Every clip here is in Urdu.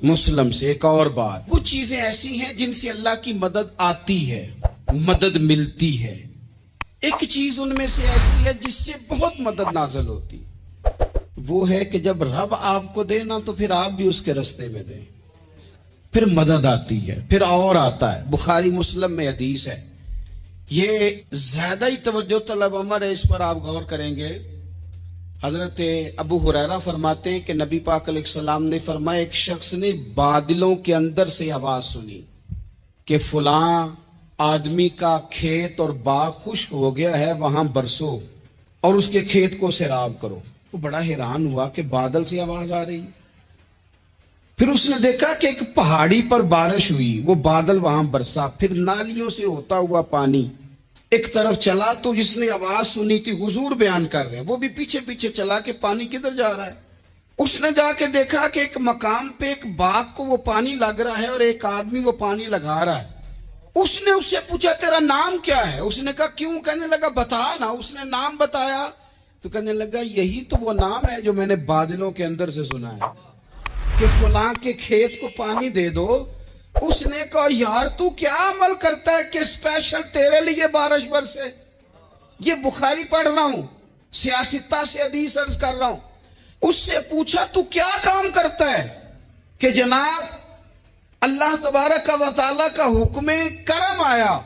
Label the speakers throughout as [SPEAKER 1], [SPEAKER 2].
[SPEAKER 1] مسلم سے ایک اور بات، کچھ چیزیں ایسی ہیں جن سے اللہ کی مدد آتی ہے، مدد ملتی ہے. ایک چیز ان میں سے ایسی ہے جس سے بہت مدد نازل ہوتی، وہ ہے کہ جب رب آپ کو دے نا تو پھر آپ بھی اس کے رستے میں دیں، پھر مدد آتی ہے، پھر اور آتا ہے. بخاری مسلم میں حدیث ہے، یہ زیادہ ہی توجہ طلب عمر ہے، اس پر آپ غور کریں گے. حضرت ابو ہریرہ فرماتے ہیں کہ نبی پاک علیہ السلام نے فرمایا ایک شخص نے بادلوں کے اندر سے آواز سنی کہ فلاں آدمی کا کھیت اور باغ خشک ہو گیا ہے، وہاں برسو اور اس کے کھیت کو سیراب کرو. وہ بڑا حیران ہوا کہ بادل سے آواز آ رہی. پھر اس نے دیکھا کہ ایک پہاڑی پر بارش ہوئی، وہ بادل وہاں برسا، پھر نالیوں سے ہوتا ہوا پانی ایک طرف چلا. تو جس نے آواز سنی تھی، حضور بیان کر رہے ہیں، وہ بھی پیچھے پیچھے چلا کہ پانی کدھر جا رہا ہے. اس نے جا کے دیکھا کہ ایک مقام پہ ایک باغ کو وہ پانی لگ رہا ہے اور ایک آدمی وہ پانی لگا رہا ہے. اس نے اس سے پوچھا تیرا نام کیا ہے؟ اس نے کہا کیوں؟ کہنے لگا بتا نا. اس نے نام بتایا تو کہنے لگا یہی تو وہ نام ہے جو میں نے بادلوں کے اندر سے سنا ہے کہ فلاں کے کھیت کو پانی دے دو. اس نے کہا یار تو کیا عمل کرتا ہے کہ اسپیشل تیرے لیے بارش برسے؟ یہ بخاری پڑھ رہا ہوں، سیاستہ سے حدیث عرض کر رہا ہوں. اس سے پوچھا تو کیا کام کرتا ہے کہ جناب اللہ تبارک و تعالیٰ کا حکم کرم آیا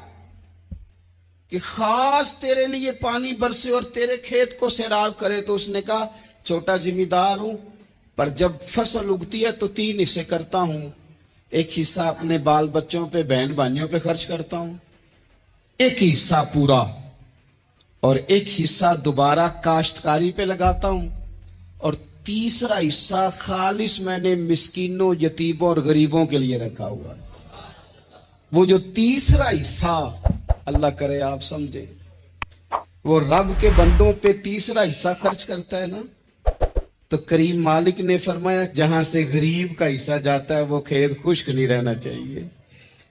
[SPEAKER 1] کہ خاص تیرے لیے پانی برسے اور تیرے کھیت کو سیراب کرے. تو اس نے کہا چھوٹا ذمہ دار ہوں، پر جب فصل اگتی ہے تو 3 حصے کرتا ہوں. ایک حصہ اپنے بال بچوں پہ، بہن بھائیوں پہ خرچ کرتا ہوں، ایک حصہ پورا، اور ایک حصہ دوبارہ کاشتکاری پہ لگاتا ہوں، اور تیسرا حصہ خالص میں نے مسکینوں، یتیموں اور غریبوں کے لیے رکھا ہوا ہے. وہ جو تیسرا حصہ اللہ کرے آپ سمجھے، وہ رب کے بندوں پہ تیسرا حصہ خرچ کرتا ہے نا، تو کریم مالک نے فرمایا جہاں سے غریب کا حصہ جاتا ہے وہ کھیت خشک نہیں رہنا چاہیے.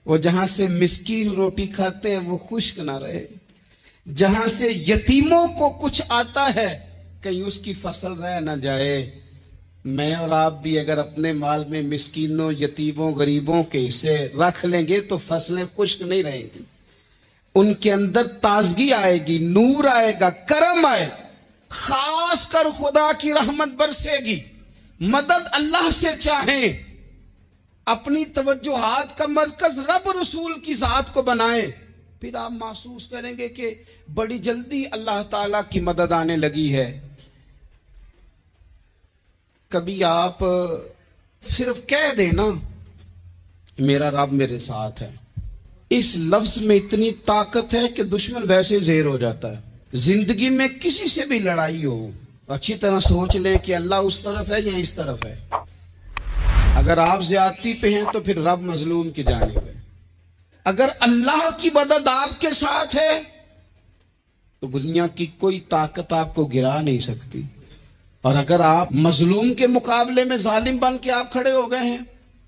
[SPEAKER 1] وہ جہاں سے مسکین روٹی کھاتے ہیں وہ خشک نہ رہے. جہاں سے یتیموں کو کچھ آتا ہے کہیں اس کی فصل رہ نہ جائے. میں اور آپ بھی اگر اپنے مال میں مسکینوں، یتیموں، غریبوں کے حصے رکھ لیں گے تو فصلیں خشک نہیں رہیں گی. ان کے اندر تازگی آئے گی، نور آئے گا، کرم آئے گا، خاص کر خدا کی رحمت برسے گی. مدد اللہ سے چاہیں، اپنی توجہات کا مرکز رب رسول کی ذات کو بنائیں، پھر آپ محسوس کریں گے کہ بڑی جلدی اللہ تعالیٰ کی مدد آنے لگی ہے. کبھی آپ صرف کہہ دیں نا میرا رب میرے ساتھ ہے، اس لفظ میں اتنی طاقت ہے کہ دشمن ویسے زیر ہو جاتا ہے. زندگی میں کسی سے بھی لڑائی ہو، اچھی طرح سوچ لیں کہ اللہ اس طرف ہے یا اس طرف ہے. اگر آپ زیادتی پہ ہیں تو پھر رب مظلوم کی جانب ہے. اگر اللہ کی مدد آپ کے ساتھ ہے تو دنیا کی کوئی طاقت آپ کو گرا نہیں سکتی. اور اگر آپ مظلوم کے مقابلے میں ظالم بن کے آپ کھڑے ہو گئے ہیں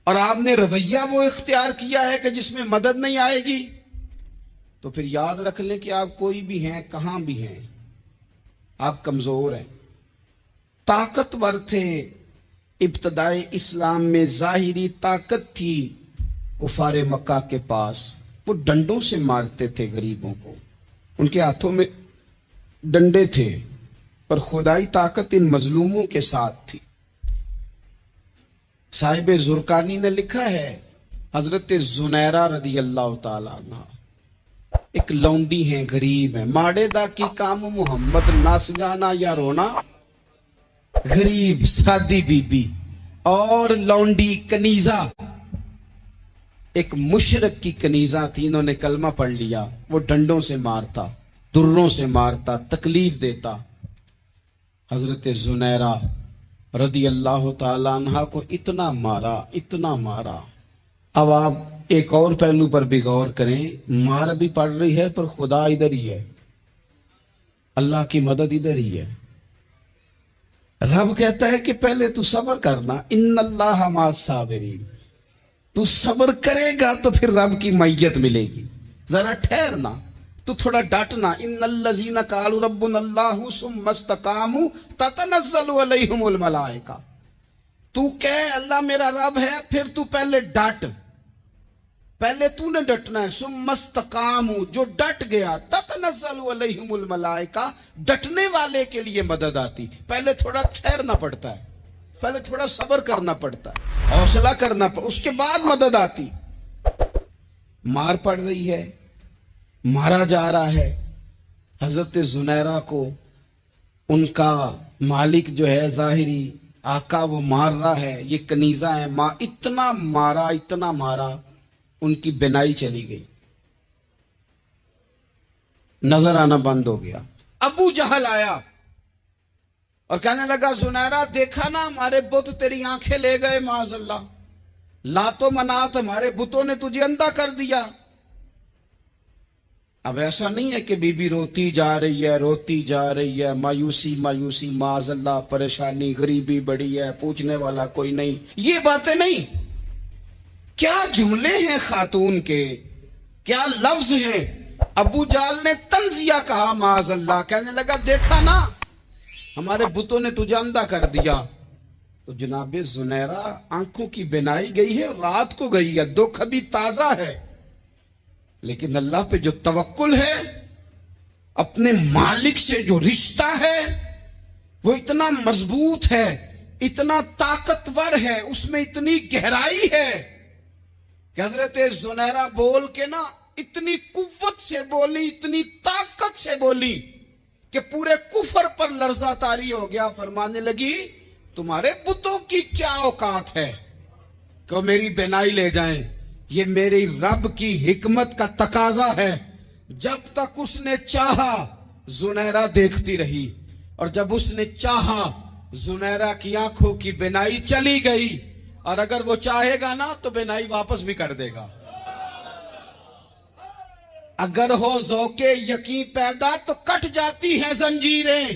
[SPEAKER 1] اور آپ نے رویہ وہ اختیار کیا ہے کہ جس میں مدد نہیں آئے گی، تو پھر یاد رکھ لیں کہ آپ کوئی بھی ہیں، کہاں بھی ہیں، آپ کمزور ہیں. طاقتور تھے ابتدائے اسلام میں، ظاہری طاقت تھی کفار مکہ کے پاس. وہ ڈنڈوں سے مارتے تھے غریبوں کو، ان کے ہاتھوں میں ڈنڈے تھے، پر خدائی طاقت ان مظلوموں کے ساتھ تھی. صاحب زرقانی نے لکھا ہے حضرت زنیرہ رضی اللہ تعالیٰ عنہ ایک لونڈی ہیں، غریب ہیں. ماڑے دا کی کام محمد ناس جانا یا رونا، غریب سادی بی بی اور لونڈی کنیزہ، ایک مشرک کی کنیزہ تھی. انہوں نے کلمہ پڑھ لیا. وہ ڈنڈوں سے مارتا، دروں سے مارتا، تکلیف دیتا. حضرت زنیرہ رضی اللہ تعالیٰ عنہ کو اتنا مارا، اتنا مارا. اب آپ ایک اور پہلو پر بھی غور کریں، مار بھی پڑ رہی ہے پر خدا ادھر ہی ہے، اللہ کی مدد ادھر ہی ہے. رب کہتا ہے کہ پہلے تو صبر کرنا، ان اللہ مع الصابرین. تو صبر کرے گا تو پھر رب کی معیت ملے گی. ذرا ٹھہرنا، تو تھوڑا ڈٹنا. ان الذین قالوا ربنا اللہ ثم استقاموا تتنزل علیہم الملائکہ. تو کہے اللہ میرا رب ہے، پھر تو پہلے ڈٹ، پہلے تو نے ڈٹنا ہے. ثم استقاموا، جو ڈٹ گیا، تتنزل علیہم الملائکہ، ڈٹنے والے کے لیے مدد آتی. پہلے تھوڑا ٹھہرنا پڑتا ہے، پہلے تھوڑا صبر کرنا پڑتا ہے، حوصلہ کرنا پڑتا، اس کے بعد مدد آتی. مار پڑ رہی ہے، مارا جا رہا ہے. حضرت زنیرہ کو ان کا مالک جو ہے ظاہری آقا وہ مار رہا ہے. یہ کنیزہ ہے، اتنا مارا ان کی بینائی چلی گئی، نظر آنا بند ہو گیا. ابو جہل آیا اور کہنے لگا زنیرہ دیکھا نا ہمارے بت تیری آنکھیں لے گئے، معاذ اللہ، لات و منات ہمارے بتوں نے تجھے اندھا کر دیا. اب ایسا نہیں ہے کہ بی بی روتی جا رہی ہے، مایوسی معاذ اللہ، پریشانی، غریبی بڑی ہے، پوچھنے والا کوئی نہیں، یہ باتیں نہیں. کیا جملے ہیں خاتون کے، کیا لفظ ہیں. ابو جہل نے تنزیہ کہا معاذ اللہ، کہنے لگا دیکھا نا ہمارے بتوں نے تجھے اندھا کر دیا. تو جناب زنیرہ آنکھوں کی بینائی گئی ہے، رات کو گئی ہے، دکھ ابھی تازہ ہے، لیکن اللہ پہ جو توکل ہے، اپنے مالک سے جو رشتہ ہے وہ اتنا مضبوط ہے، اتنا طاقتور ہے، اس میں اتنی گہرائی ہے کہ حضرت زنیرہ بول کے نا اتنی قوت سے بولی، اتنی طاقت سے بولی کہ پورے کفر پر لرزہ طاری ہو گیا. فرمانے لگی تمہارے بتوں کی کیا اوقات ہے کہ وہ میری بینائی لے جائیں، یہ میری رب کی حکمت کا تقاضا ہے. جب تک اس نے چاہا زنیرہ دیکھتی رہی، اور جب اس نے چاہا زنیرہ کی آنکھوں کی بینائی چلی گئی، اور اگر وہ چاہے گا نا تو بینائی واپس بھی کر دے گا. اگر ہو ذوق یقین پیدا تو کٹ جاتی ہیں زنجیریں،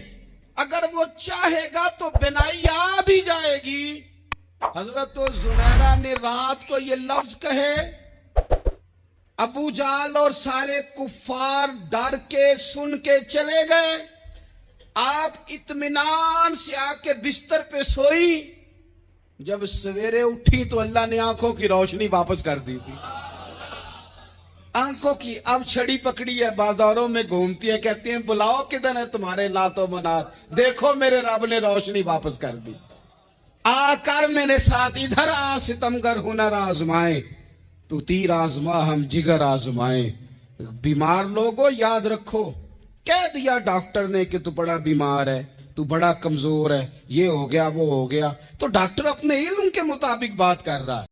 [SPEAKER 1] اگر وہ چاہے گا تو بینائی آ بھی جائے گی. حضرت زنیرہ نے رات کو یہ لفظ کہے، ابو جہل اور سارے کفار ڈر کے سن کے چلے گئے. آپ اطمینان سے آ کے بستر پہ سوئی. جب سویرے اٹھی تو اللہ نے آنکھوں کی روشنی واپس کر دی تھی. آنکھوں کی اب چھڑی پکڑی ہے، بازاروں میں گھومتی ہے، کہتی ہیں بلاؤ کدھر ہے تمہارے لات و منات، دیکھو میرے رب نے روشنی واپس کر دی. آ کر میرے ساتھ ادھر آ، ستمگر ہنر آزمائے، تو تیر آزما ہم جگر آزمائے. بیمار لوگوں یاد رکھو، کہہ دیا ڈاکٹر نے کہ تو بڑا بیمار ہے، تو بڑا کمزور ہے، یہ ہو گیا وہ ہو گیا، تو ڈاکٹر اپنے علم کے مطابق بات کر رہا ہے.